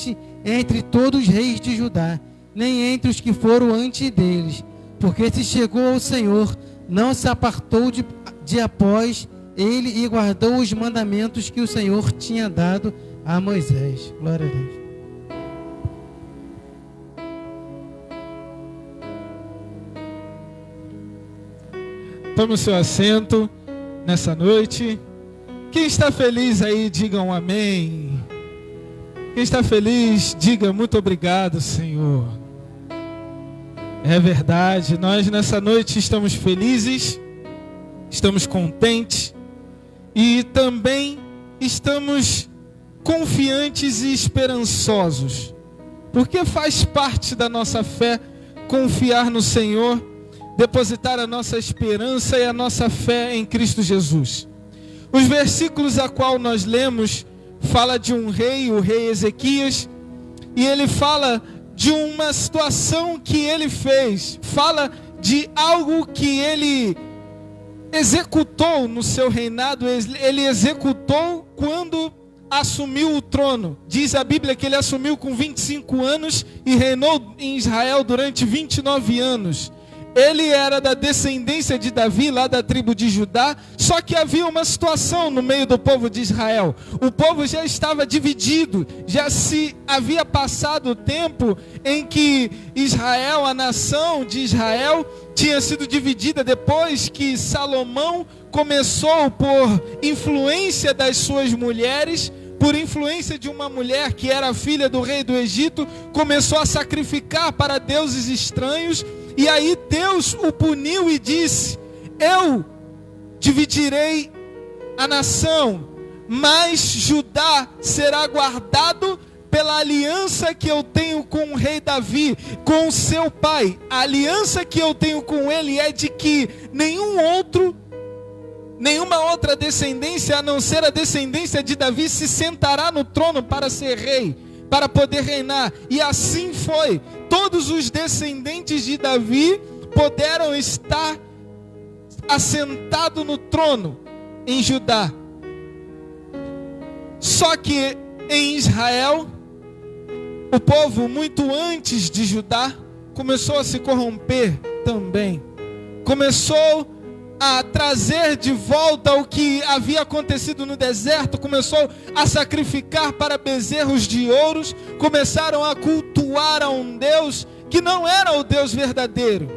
existe entre todos os reis de Judá, nem entre os que foram antes deles, porque se chegou ao Senhor, não se apartou de após ele e guardou os mandamentos que o Senhor tinha dado a Moisés. Glória a Deus. Tome o seu assento nessa noite. Quem está feliz aí, diga um amém. Quem está feliz, diga muito obrigado, Senhor. É verdade, nós nessa noite estamos felizes, estamos contentes e também estamos confiantes e esperançosos, porque faz parte da nossa fé confiar no Senhor, depositar a nossa esperança e a nossa fé em Cristo Jesus. Os versículos a qual nós lemos fala de um rei, o rei Ezequias, e ele fala de uma situação que ele fez, fala de algo que ele executou no seu reinado, ele executou quando assumiu o trono. Diz a Bíblia que ele assumiu com 25 anos e reinou em Israel durante 29 anos. Ele era da descendência de Davi, lá da tribo de Judá, só que havia uma situação no meio do povo de Israel. O povo já estava dividido, já se havia passado o tempo em que Israel, a nação de Israel, tinha sido dividida depois que Salomão começou, por influência das suas mulheres, por influência de uma mulher que era filha do rei do Egito, começou a sacrificar para deuses estranhos. E aí Deus o puniu e disse: eu dividirei a nação, mas Judá será guardado pela aliança que eu tenho com o rei Davi, com o seu pai. A aliança que eu tenho com ele é de que nenhuma outra descendência, a não ser a descendência de Davi, se sentará no trono para ser rei, para poder reinar. E assim foi. Todos os descendentes de Davi puderam estar assentados no trono em Judá. Só que em Israel, o povo, muito antes de Judá, começou a se corromper também. Começou a trazer de volta o que havia acontecido no deserto, começou a sacrificar para bezerros de ouros, começaram a cultuar a um Deus que não era o Deus verdadeiro.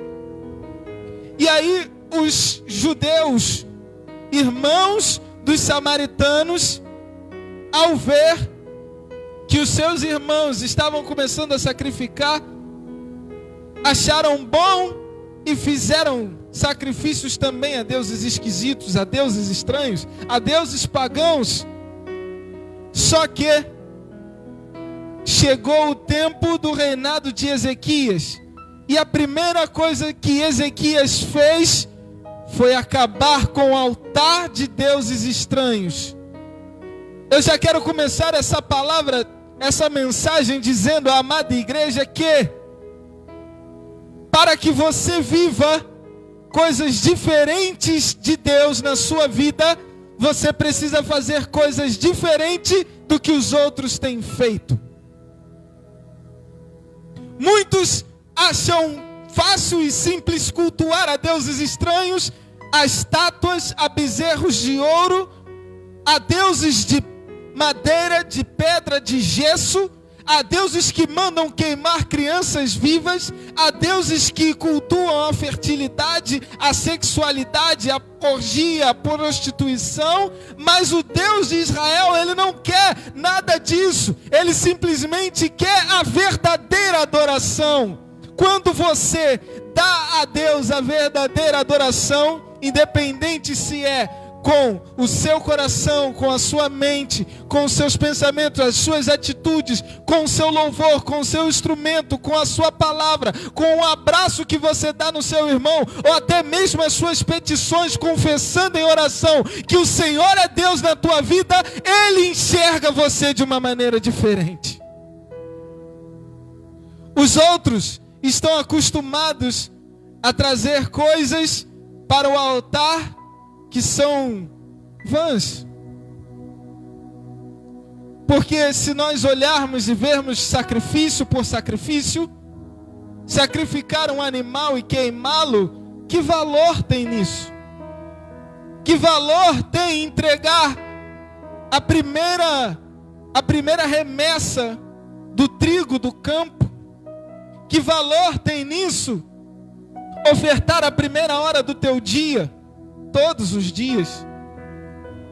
E aí os judeus, irmãos dos samaritanos, ao ver que os seus irmãos estavam começando a sacrificar, acharam bom e fizeram sacrifícios também a deuses esquisitos, a deuses estranhos, a deuses pagãos. Só que chegou o tempo do reinado de Ezequias, e a primeira coisa que Ezequias fez foi acabar com o altar de deuses estranhos. Eu já quero começar essa palavra, essa mensagem dizendo à amada igreja que para que você viva coisas diferentes de Deus na sua vida, você precisa fazer coisas diferentes do que os outros têm feito. Muitos acham fácil e simples cultuar a deuses estranhos, a estátuas, a bezerros de ouro, a deuses de madeira, de pedra, de gesso, a deuses que mandam queimar crianças vivas, a deuses que cultuam a fertilidade, a sexualidade, a orgia, a prostituição. Mas o Deus de Israel, ele não quer nada disso. Ele simplesmente quer a verdadeira adoração. Quando você dá a Deus a verdadeira adoração, independente se é com o seu coração, com a sua mente, com os seus pensamentos, as suas atitudes, com o seu louvor, com o seu instrumento, com a sua palavra, com o abraço que você dá no seu irmão, ou até mesmo as suas petições, confessando em oração que o Senhor é Deus na tua vida, Ele enxerga você de uma maneira diferente. Os outros estão acostumados a trazer coisas para o altar que são vãs. Porque se nós olharmos e vermos sacrifício por sacrifício, sacrificar um animal e queimá-lo, que valor tem nisso? Que valor tem entregar a primeira remessa do trigo do campo? Que valor tem nisso? Ofertar a primeira hora do teu dia, todos os dias.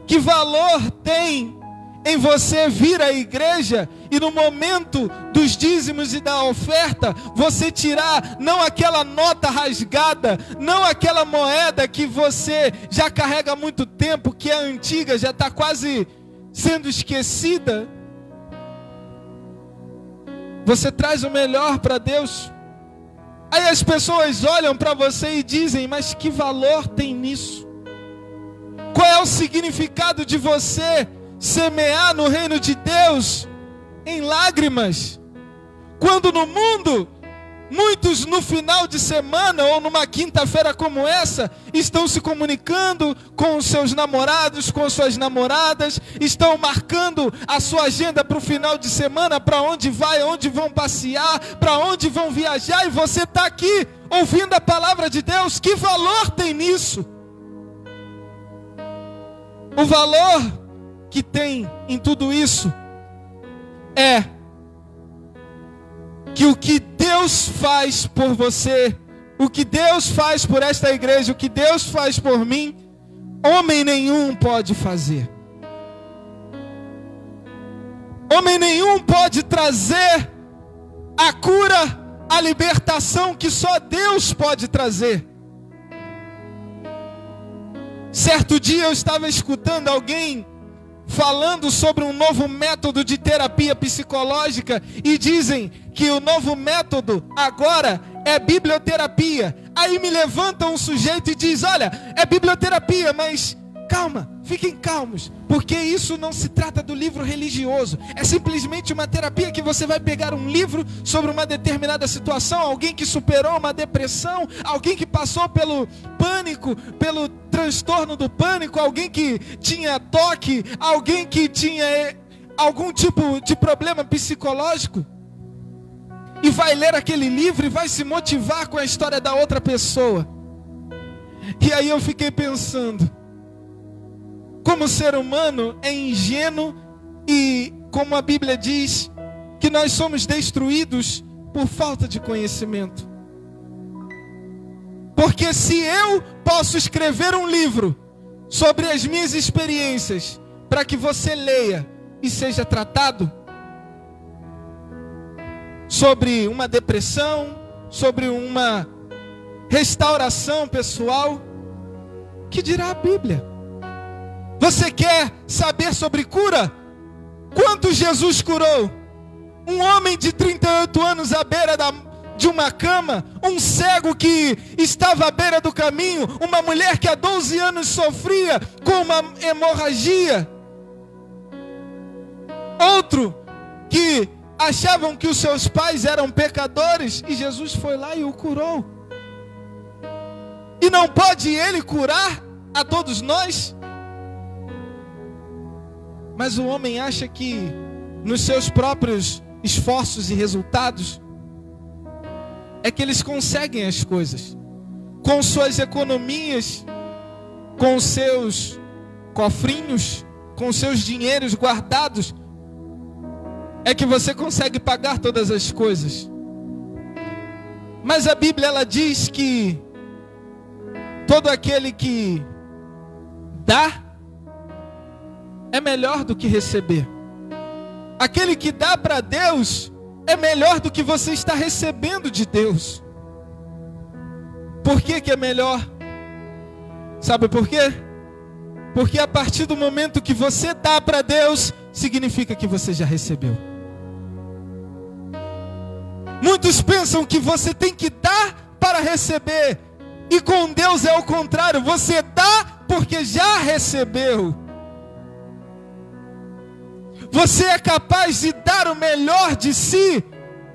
Que valor tem em você vir à igreja e no momento dos dízimos e da oferta, você tirar não aquela nota rasgada, não aquela moeda que você já carrega há muito tempo, que é antiga, já está quase sendo esquecida. Você traz o melhor para Deus. Aí as pessoas olham para você e dizem: mas que valor tem nisso? Qual é o significado de você semear no reino de Deus em lágrimas? Quando no mundo, muitos no final de semana ou numa quinta-feira como essa, estão se comunicando com os seus namorados, com suas namoradas, estão marcando a sua agenda para o final de semana, para onde vai, onde vão passear, para onde vão viajar, e você está aqui ouvindo a palavra de Deus. Que valor tem nisso? O valor que tem em tudo isso é que o que Deus faz por você, o que Deus faz por esta igreja, o que Deus faz por mim, homem nenhum pode fazer. Homem nenhum pode trazer a cura, a libertação que só Deus pode trazer. Certo dia eu estava escutando alguém falando sobre um novo método de terapia psicológica, e dizem que o novo método agora é biblioterapia. Aí me levanta um sujeito e diz: olha, é biblioterapia, mas calma, fiquem calmos, porque isso não se trata do livro religioso, é simplesmente uma terapia que você vai pegar um livro sobre uma determinada situação, alguém que superou uma depressão, alguém que passou pelo pânico, pelo transtorno do pânico, alguém que tinha toque, alguém que tinha algum tipo de problema psicológico, e vai ler aquele livro e vai se motivar com a história da outra pessoa. E aí eu fiquei pensando, como o ser humano é ingênuo, e como a Bíblia diz, que nós somos destruídos por falta de conhecimento. Porque se eu posso escrever um livro sobre as minhas experiências, para que você leia e seja tratado, sobre uma depressão, sobre uma restauração pessoal, que dirá a Bíblia? Você quer saber sobre cura? Quanto Jesus curou? Um homem de 38 anos à beira de uma cama, um cego que estava à beira do caminho, uma mulher que há 12 anos sofria com uma hemorragia, outro que achavam que os seus pais eram pecadores, e Jesus foi lá e o curou. E não pode Ele curar a todos nós? Mas o homem acha que nos seus próprios esforços e resultados é que eles conseguem as coisas, com suas economias, com seus cofrinhos, com seus dinheiros guardados, é que você consegue pagar todas as coisas. Mas a Bíblia, ela diz que todo aquele que dá é melhor do que receber. Aquele que dá para Deus é melhor do que você está recebendo de Deus. Por que que é melhor? Sabe por quê? Porque a partir do momento que você dá para Deus, significa que você já recebeu. Muitos pensam que você tem que dar para receber, e com Deus é o contrário, você dá porque já recebeu. Você é capaz de dar o melhor de si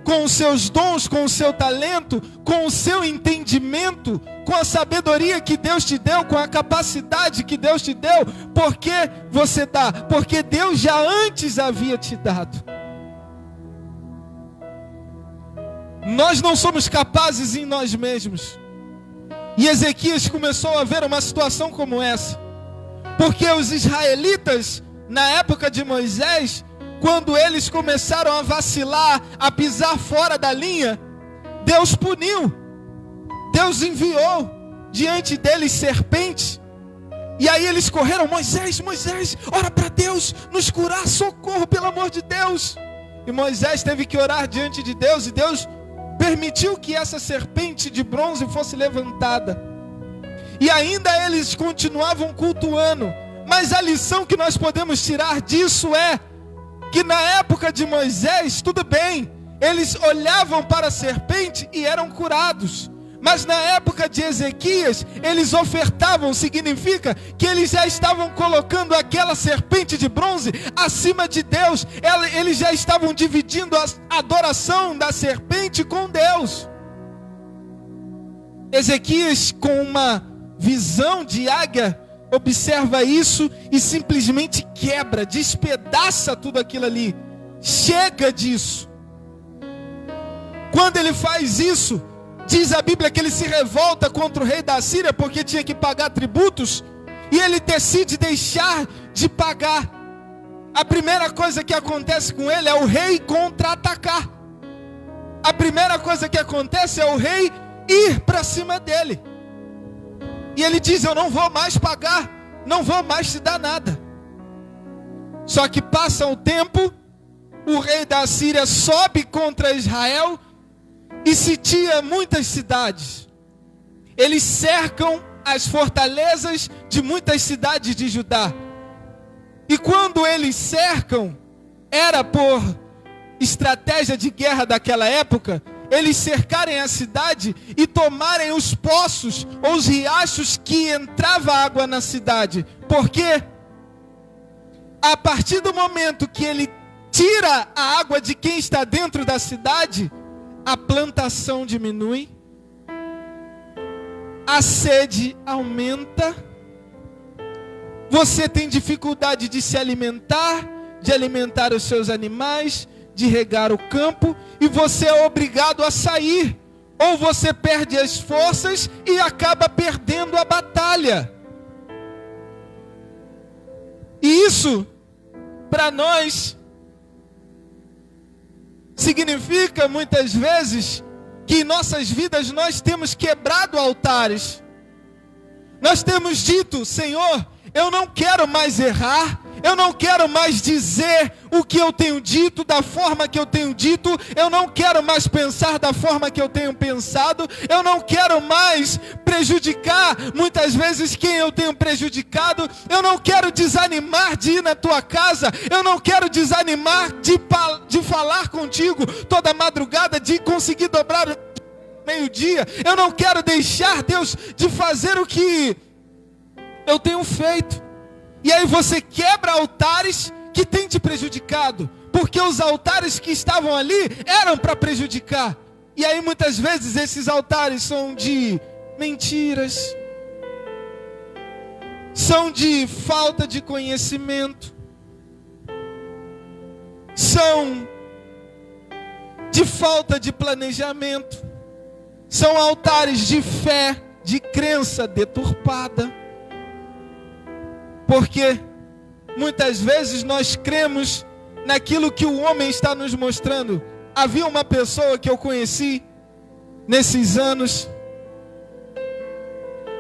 com os seus dons, com o seu talento, com o seu entendimento, com a sabedoria que Deus te deu, com a capacidade que Deus te deu. Por que você dá? Porque Deus já antes havia te dado. Nós não somos capazes em nós mesmos. E Ezequias começou a ver uma situação como essa. Porque os israelitas, na época de Moisés, quando eles começaram a vacilar, a pisar fora da linha, Deus puniu. Deus enviou diante deles serpentes. E aí eles correram: Moisés, ora para Deus nos curar, socorro, pelo amor de Deus. E Moisés teve que orar diante de Deus, e Deus permitiu que essa serpente de bronze fosse levantada. E ainda eles continuavam cultuando. Mas a lição que nós podemos tirar disso é que na época de Moisés, tudo bem, eles olhavam para a serpente e eram curados. Mas na época de Ezequias, eles ofertavam, significa que eles já estavam colocando aquela serpente de bronze acima de Deus. Eles já estavam dividindo a adoração da serpente com Deus. Ezequias, com uma visão de águia, observa isso e simplesmente quebra, despedaça tudo aquilo ali. Chega disso. Quando ele faz isso, diz a Bíblia que ele se revolta contra o rei da Assíria porque tinha que pagar tributos, e ele decide deixar de pagar. A primeira coisa que acontece com ele é o rei contra-atacar. A primeira coisa que acontece é o rei ir para cima dele. E ele diz: eu não vou mais pagar, não vou mais te dar nada. Só que passa o tempo, o rei da Assíria sobe contra Israel e sitia muitas cidades. Eles cercam as fortalezas de muitas cidades de Judá. E quando eles cercam, era por estratégia de guerra daquela época, eles cercarem a cidade e tomarem os poços ou os riachos que entrava água na cidade. Porque a partir do momento que ele tira a água de quem está dentro da cidade, a plantação diminui, a sede aumenta, você tem dificuldade de se alimentar, de alimentar os seus animais, de regar o campo, e você é obrigado a sair, ou você perde as forças e acaba perdendo a batalha. E isso, para nós, significa muitas vezes que em nossas vidas nós temos quebrado altares. Nós temos dito: Senhor, eu não quero mais errar, eu não quero mais dizer o que eu tenho dito, da forma que eu tenho dito, eu não quero mais pensar da forma que eu tenho pensado, eu não quero mais prejudicar muitas vezes quem eu tenho prejudicado, eu não quero desanimar de ir na tua casa, eu não quero desanimar de falar contigo toda madrugada, de conseguir dobrar o meio-dia, eu não quero deixar, Deus, de fazer o que eu tenho feito. E aí você quebra altares que têm te prejudicado, porque os altares que estavam ali eram para prejudicar. E aí muitas vezes esses altares são de mentiras, são de falta de conhecimento, são de falta de planejamento, são altares de fé, de crença deturpada. Porque muitas vezes nós cremos naquilo que o homem está nos mostrando. Havia uma pessoa que eu conheci nesses anos,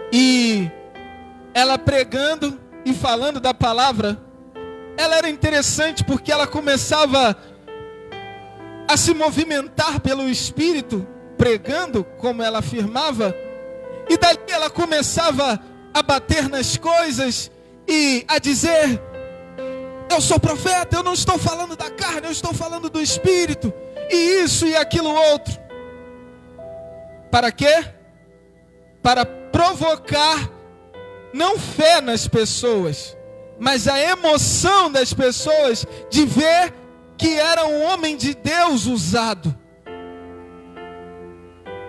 e ela pregando e falando da palavra, ela era interessante porque ela começava a se movimentar pelo Espírito, pregando como ela afirmava, e dali ela começava a bater nas coisas e a dizer: eu sou profeta, eu não estou falando da carne, eu estou falando do Espírito, e isso e aquilo outro. Para quê? Para provocar não fé nas pessoas, mas a emoção das pessoas de ver que era um homem de Deus usado.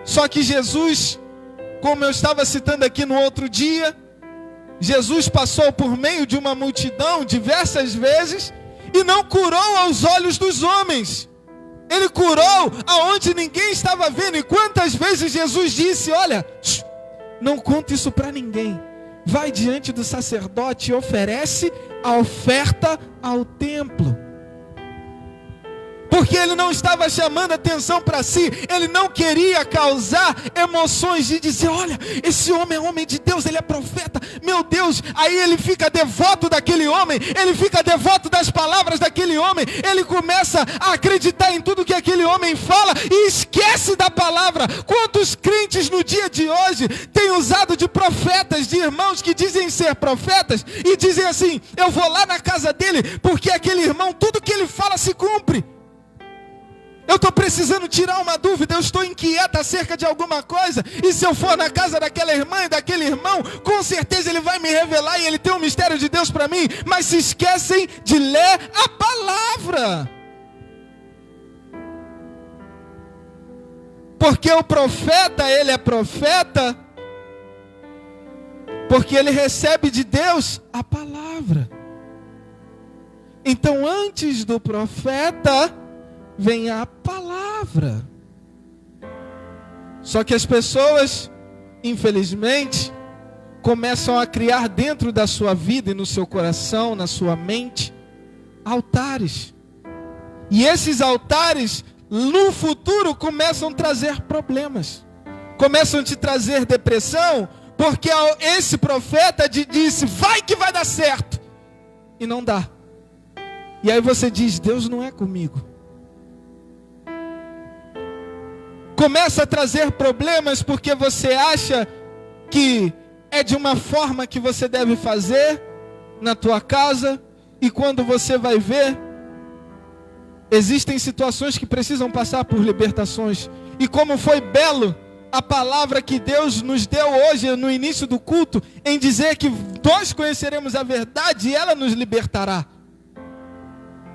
Só que Jesus, como eu estava citando aqui no outro dia, Jesus passou por meio de uma multidão diversas vezes e não curou aos olhos dos homens. Ele curou aonde ninguém estava vendo. E quantas vezes Jesus disse: olha, não conta isso para ninguém. Vai diante do sacerdote e oferece a oferta ao templo. Porque ele não estava chamando atenção para si. Ele não queria causar emoções de dizer: olha, esse homem é homem de Deus, ele é profeta, meu Deus. Aí ele fica devoto daquele homem, ele fica devoto das palavras daquele homem, ele começa a acreditar em tudo que aquele homem fala e esquece da palavra. Quantos crentes no dia de hoje têm usado de profetas, de irmãos que dizem ser profetas e dizem assim: eu vou lá na casa dele porque aquele irmão, tudo que ele fala se cumpre. Eu estou precisando tirar uma dúvida, eu estou inquieta acerca de alguma coisa, e se eu for na casa daquela irmã e daquele irmão, com certeza ele vai me revelar e ele tem um mistério de Deus para mim, mas se esquecem de ler a palavra. Porque o profeta, ele é profeta, porque ele recebe de Deus a palavra. Então antes do profeta vem a palavra. Só que as pessoas, infelizmente, começam a criar dentro da sua vida e no seu coração, na sua mente, altares. E esses altares, no futuro, começam a trazer problemas. Começam a te trazer depressão, porque esse profeta te disse: vai que vai dar certo. E não dá. E aí você diz: Deus não é comigo. Começa a trazer problemas porque você acha que é de uma forma que você deve fazer na tua casa, e quando você vai ver, existem situações que precisam passar por libertações. E como foi belo a palavra que Deus nos deu hoje no início do culto, em dizer que nós conheceremos a verdade e ela nos libertará.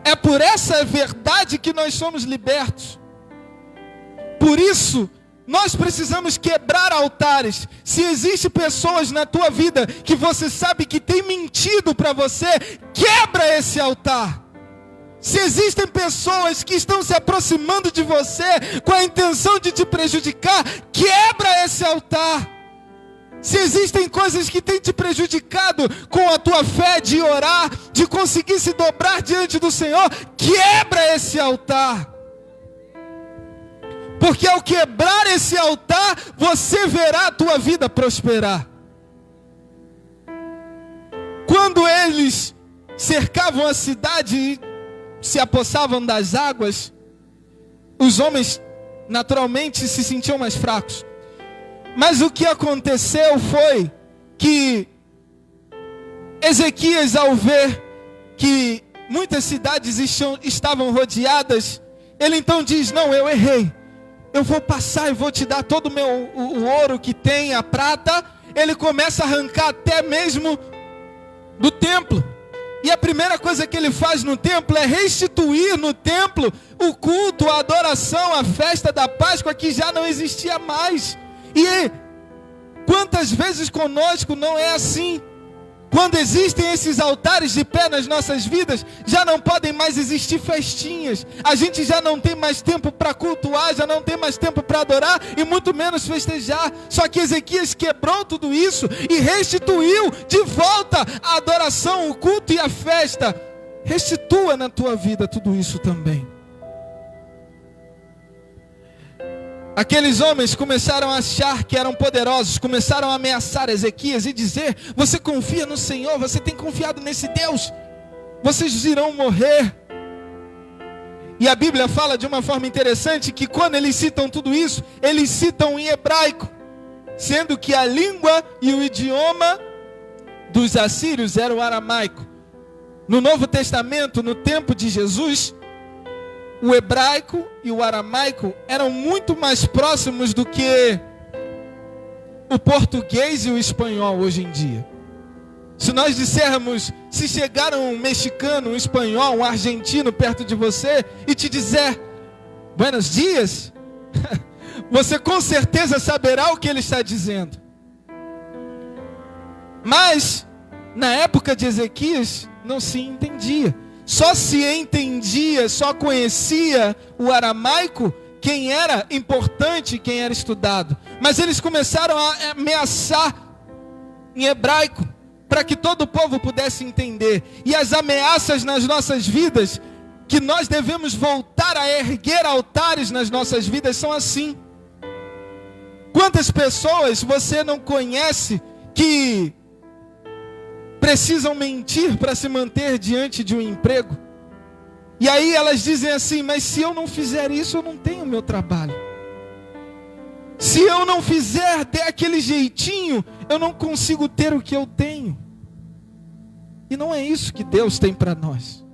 É por essa verdade que nós somos libertos. Por isso, nós precisamos quebrar altares. Se existem pessoas na tua vida que você sabe que tem mentido para você, quebra esse altar. Se existem pessoas que estão se aproximando de você com a intenção de te prejudicar, quebra esse altar. Se existem coisas que têm te prejudicado com a tua fé de orar, de conseguir se dobrar diante do Senhor, quebra esse altar. Porque ao quebrar esse altar, você verá a tua vida prosperar. Quando eles cercavam a cidade e se apossavam das águas, os homens naturalmente se sentiam mais fracos. Mas o que aconteceu foi que Ezequias, ao ver que muitas cidades estavam rodeadas, ele então diz: não, eu errei. Eu vou passar e vou te dar todo o ouro que tem, a prata. Ele começa a arrancar até mesmo do templo. E a primeira coisa que ele faz no templo é restituir no templo o culto, a adoração, a festa da Páscoa que já não existia mais. E quantas vezes conosco não é assim? Quando existem esses altares de pé nas nossas vidas, já não podem mais existir festinhas. A gente já não tem mais tempo para cultuar, já não tem mais tempo para adorar e muito menos festejar. Só que Ezequias quebrou tudo isso e restituiu de volta a adoração, o culto e a festa. Restitua na tua vida tudo isso também. Aqueles homens começaram a achar que eram poderosos, começaram a ameaçar Ezequias e dizer: você confia no Senhor, você tem confiado nesse Deus, vocês irão morrer. E a Bíblia fala de uma forma interessante que quando eles citam tudo isso, eles citam em hebraico, sendo que a língua e o idioma dos assírios era o aramaico. No Novo Testamento, no tempo de Jesus, o hebraico e o aramaico eram muito mais próximos do que o português e o espanhol hoje em dia. Se nós dissermos, se chegar um mexicano, um espanhol, um argentino perto de você e te dizer buenos dias, você com certeza saberá o que ele está dizendo. Mas, na época de Ezequias, não se entendia. Só se entendia, só conhecia o aramaico quem era importante, quem era estudado. Mas eles começaram a ameaçar em hebraico, para que todo o povo pudesse entender. E as ameaças nas nossas vidas, que nós devemos voltar a erguer altares nas nossas vidas, são assim. Quantas pessoas você não conhece que precisam mentir para se manter diante de um emprego? E aí elas dizem assim: mas se eu não fizer isso, eu não tenho meu trabalho. Se eu não fizer daquele jeitinho, eu não consigo ter o que eu tenho. E não é isso que Deus tem para nós.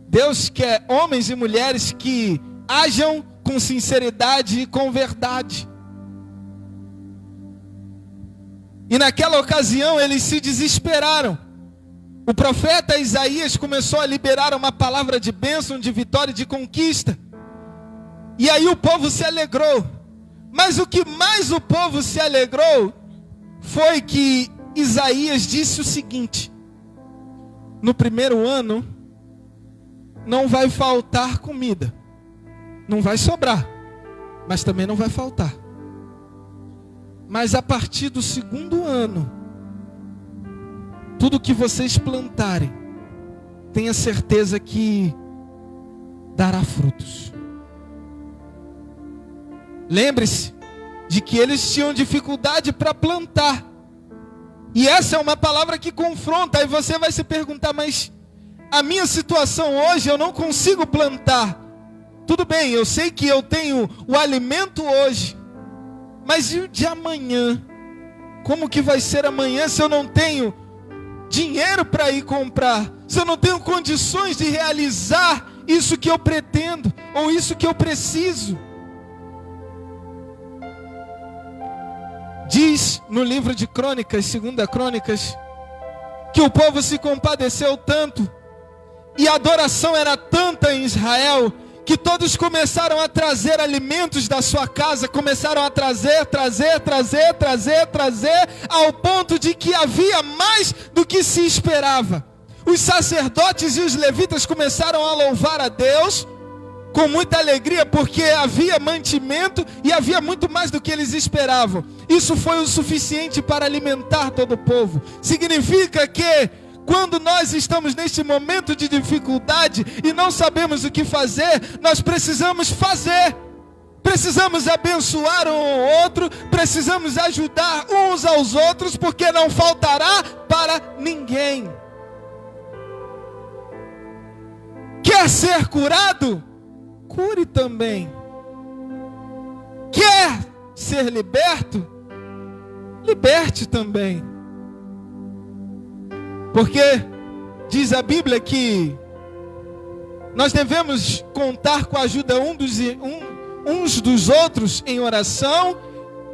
Deus quer homens e mulheres que ajam com sinceridade e com verdade. E naquela ocasião eles se desesperaram. O profeta Isaías começou a liberar uma palavra de bênção, de vitória e de conquista. E aí o povo se alegrou. Mas o que mais o povo se alegrou foi que Isaías disse o seguinte: no primeiro ano não vai faltar comida. Não vai sobrar, mas também não vai faltar. Mas a partir do segundo ano, tudo que vocês plantarem, tenha certeza que dará frutos. Lembre-se de que eles tinham dificuldade para plantar. E essa é uma palavra que confronta. Aí você vai se perguntar: mas a minha situação hoje, eu não consigo plantar. Tudo bem, eu sei que eu tenho o alimento hoje, mas e o de amanhã? Como que vai ser amanhã se eu não tenho dinheiro para ir comprar? Se eu não tenho condições de realizar isso que eu pretendo, ou isso que eu preciso? Diz no livro de Crônicas, 2 Crônicas, que o povo se compadeceu tanto, e a adoração era tanta em Israel, que todos começaram a trazer alimentos da sua casa, começaram a trazer, ao ponto de que havia mais do que se esperava. Os sacerdotes e os levitas começaram a louvar a Deus com muita alegria, porque havia mantimento e havia muito mais do que eles esperavam. Isso foi o suficiente para alimentar todo o povo. Significa que quando nós estamos neste momento de dificuldade e não sabemos o que fazer, nós precisamos fazer. Precisamos abençoar um ao outro, precisamos ajudar uns aos outros, porque não faltará para ninguém. Quer ser curado? Cure também. Quer ser liberto? Liberte também. Porque diz a Bíblia que nós devemos contar com a ajuda uns dos outros em oração,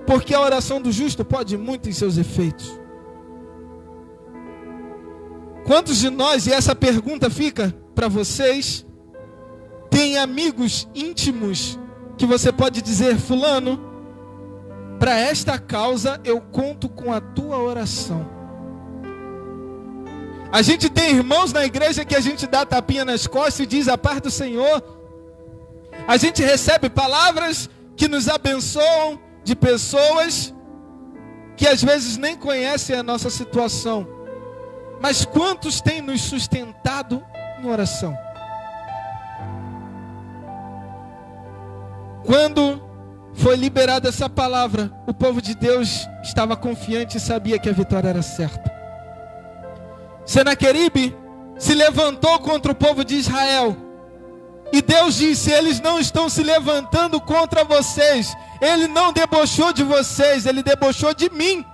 porque a oração do justo pode muito em seus efeitos. Quantos de nós, e essa pergunta fica para vocês, tem amigos íntimos que você pode dizer: fulano, para esta causa eu conto com a tua oração. A gente tem irmãos na igreja que a gente dá tapinha nas costas e diz: a paz do Senhor. A gente recebe palavras que nos abençoam de pessoas que às vezes nem conhecem a nossa situação. Mas quantos têm nos sustentado em oração? Quando foi liberada essa palavra, o povo de Deus estava confiante e sabia que a vitória era certa. Senaqueribe se levantou contra o povo de Israel. E Deus disse: eles não estão se levantando contra vocês. Ele não debochou de vocês, ele debochou de mim.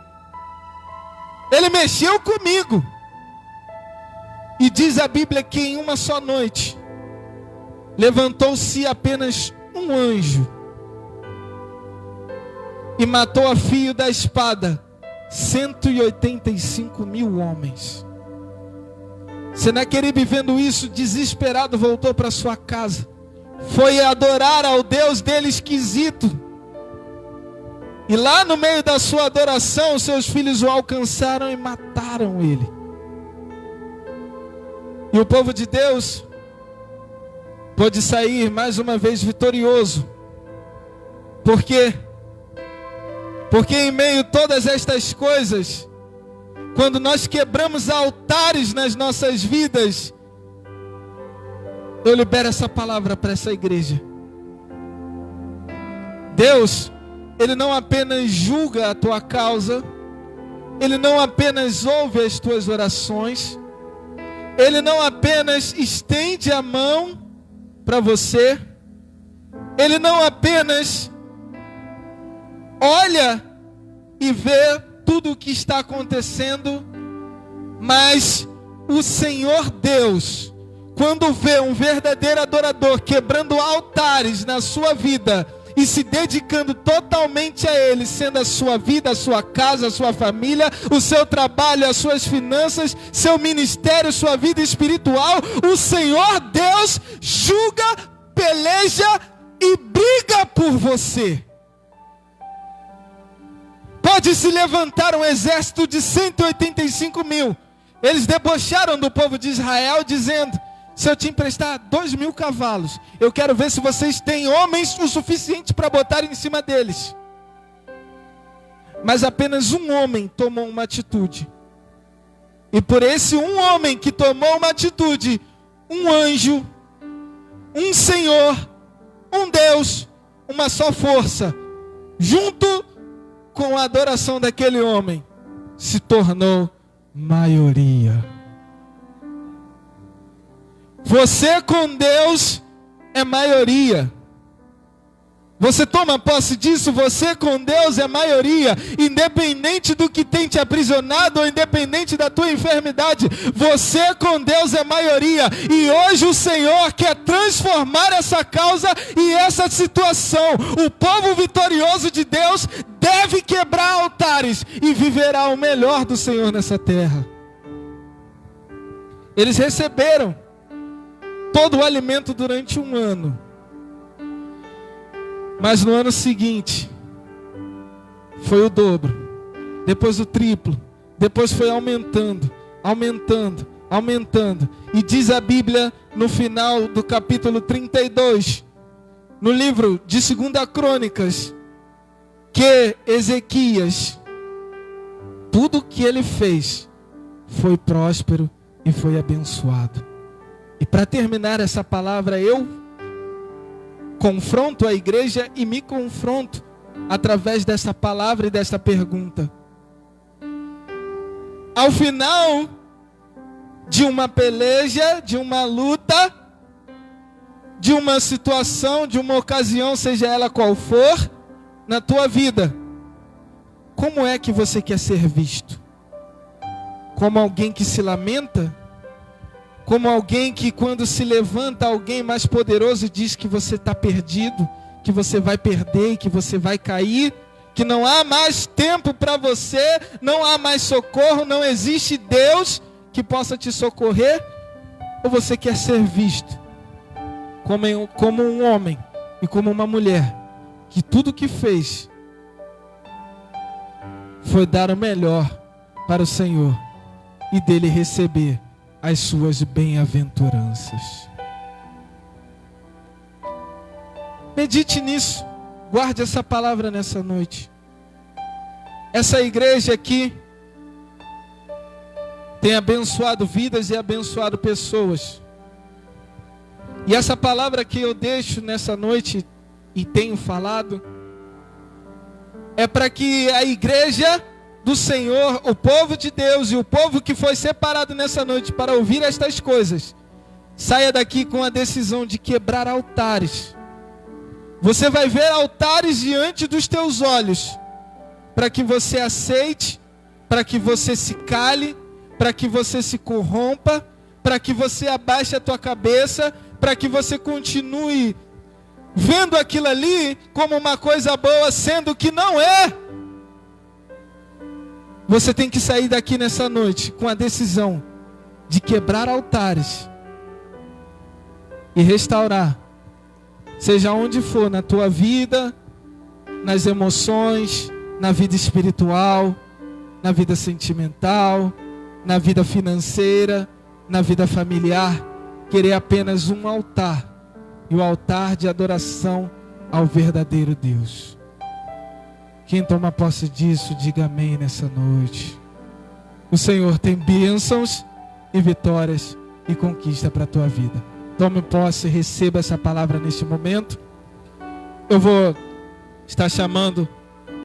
Ele mexeu comigo. E diz a Bíblia que em uma só noite levantou-se apenas um anjo e matou a fio da espada 185.000 homens. Senaqueribe, vendo isso, desesperado, voltou para sua casa. Foi adorar ao Deus dele esquisito. E lá no meio da sua adoração, seus filhos o alcançaram e mataram ele. E o povo de Deus pôde sair mais uma vez vitorioso. Por quê? Porque em meio a todas estas coisas, quando nós quebramos altares nas nossas vidas, eu libero essa palavra para essa igreja. Deus, Ele não apenas julga a tua causa, Ele não apenas ouve as tuas orações, Ele não apenas estende a mão para você, Ele não apenas olha e vê tudo o que está acontecendo, mas o Senhor Deus, quando vê um verdadeiro adorador quebrando altares na sua vida e se dedicando totalmente a Ele, sendo a sua vida, a sua casa, a sua família, o seu trabalho, as suas finanças, seu ministério, sua vida espiritual, o Senhor Deus julga, peleja e briga por você. Pode se levantar um exército de 185 mil. Eles debocharam do povo de Israel, dizendo: se eu te emprestar 2.000 cavalos, eu quero ver se vocês têm homens o suficiente para botar em cima deles. Mas apenas um homem tomou uma atitude. E por esse um homem que tomou uma atitude, um anjo, um Senhor, um Deus, uma só força, junto com a adoração daquele homem, se tornou maioria. Você com Deus é maioria. Você toma posse disso? Você com Deus é maioria. Independente do que tem te aprisionado, ou independente da tua enfermidade, você com Deus é maioria. E hoje o Senhor quer transformar essa causa e essa situação. O povo vitorioso de Deus deve quebrar altares e viverá o melhor do Senhor nessa terra. Eles receberam todo o alimento durante um ano. Mas no ano seguinte, foi o dobro, depois o triplo, depois foi aumentando, aumentando, aumentando. E diz a Bíblia no final do capítulo 32, no livro de 2 Crônicas, que Ezequias, tudo que ele fez, foi próspero e foi abençoado. E para terminar essa palavra, eu confronto a igreja e me confronto através dessa palavra e dessa pergunta. Ao final de uma peleja, de uma luta, de uma situação, de uma ocasião, seja ela qual for, na tua vida, como é que você quer ser visto? Como alguém que se lamenta? Como alguém que quando se levanta alguém mais poderoso diz que você está perdido, que você vai perder, que você vai cair, que não há mais tempo para você, não há mais socorro, não existe Deus que possa te socorrer? Ou você quer ser visto como um homem e como uma mulher que tudo que fez foi dar o melhor para o Senhor e dele receber as suas bem-aventuranças? Medite nisso, guarde essa palavra nessa noite. Essa igreja aqui tem abençoado vidas e abençoado pessoas. E essa palavra que eu deixo nessa noite e tenho falado, é para que a igreja do Senhor, o povo de Deus e o povo que foi separado nessa noite para ouvir estas coisas, saia daqui com a decisão de quebrar altares. Você vai ver altares diante dos teus olhos, para que você aceite, para que você se cale, para que você se corrompa, para que você abaixe a tua cabeça, para que você continue vendo aquilo ali como uma coisa boa, sendo que não é. Você tem que sair daqui nessa noite com a decisão de quebrar altares e restaurar, seja onde for, na tua vida, nas emoções, na vida espiritual, na vida sentimental, na vida financeira, na vida familiar, querer apenas um altar, e o altar de adoração ao verdadeiro Deus. Quem toma posse disso, diga amém nessa noite. O Senhor tem bênçãos e vitórias e conquista para a tua vida. Tome posse, receba essa palavra neste momento. Eu vou estar chamando